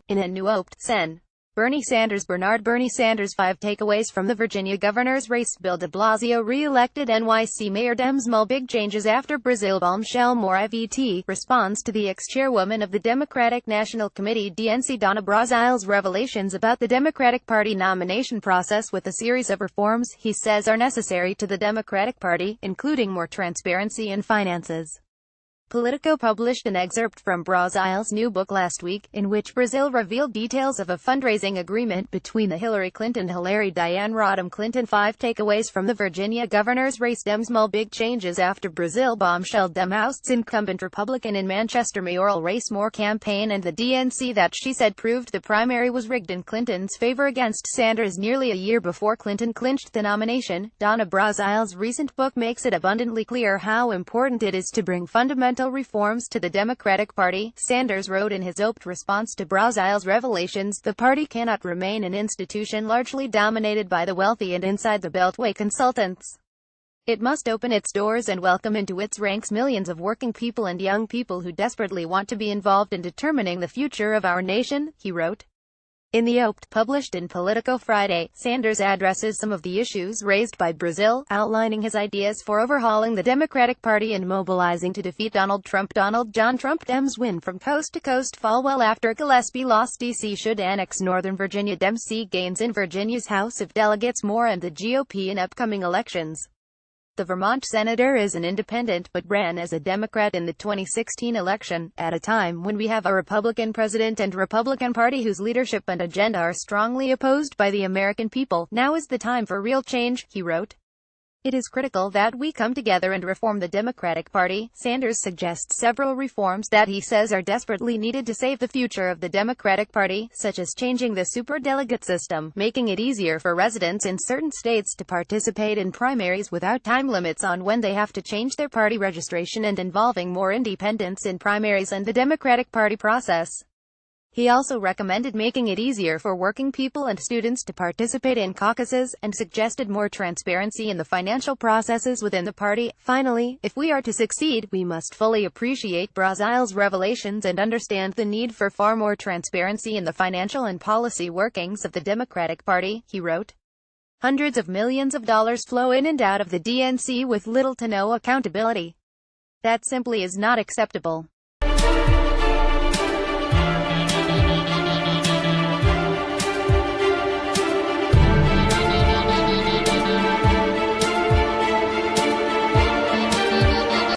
In a new oped, Bernie Bernie SandersFive takeaways from the Virginia governor's race. Bill de Blasio re-elected NYC Mayor. Dems mull big changes after Brazile bombshell. More IVT responds to the ex-chairwoman of the Democratic National Committee DNC Donna Brazile's revelations about the Democratic Party nomination process with a series of reforms he says are necessary to the Democratic Party, including more transparency in finances. Politico published an excerpt from Brazile's new book last week, in which Brazile revealed details of a fundraising agreement between the Hillary Clinton-Hillary Diane Rodham Clinton. 5 takeaways from the Virginia governor's race. Dems mull big changes after Brazile bombshell. Dem ousts incumbent Republican in Manchester mayoral race. More campaign and the DNC that she said proved the primary was rigged in Clinton's favor against Sanders nearly a year before Clinton clinched the nomination. Donna Brazile's recent book makes it abundantly clear how important it is to bring fundamental reforms to the Democratic Party. Sanders wrote in his oped response to Brazile's revelations, "The party cannot remain an institution largely dominated by the wealthy and inside the Beltway consultants. It must open its doors and welcome into its ranks millions of working people and young people who desperately want to be involved in determining the future of our nation," he wrote. In the oped, published in Politico Friday, Sanders addresses some of the issues raised by Brazile, outlining his ideas for overhauling the Democratic Party and mobilizing to defeat Donald Trump. Donald John Trump. Dems win from coast to coast. Fall well after Gillespie lost. D.C. should annex Northern Virginia. Dems see gains in Virginia's House of Delegates more and the GOP in upcoming elections. The Vermont senator is an independent, but ran as a Democrat in the 2016 election, at a time when we have a Republican president and Republican Party whose leadership and agenda are strongly opposed by the American people. Now is the time for real change, he wrote. It is critical that we come together and reform the Democratic Party. Sanders suggests several reforms that he says are desperately needed to save the future of the Democratic Party, such as changing the superdelegate system, making it easier for residents in certain states to participate in primaries without time limits on when they have to change their party registration, and involving more independents in primaries and the Democratic Party process. He also recommended making it easier for working people and students to participate in caucuses, and suggested more transparency in the financial processes within the party. Finally, if we are to succeed, we must fully appreciate Brazile's revelations and understand the need for far more transparency in the financial and policy workings of the Democratic Party, he wrote. Hundreds of millions of dollars flow in and out of the DNC with little to no accountability. That simply is not acceptable.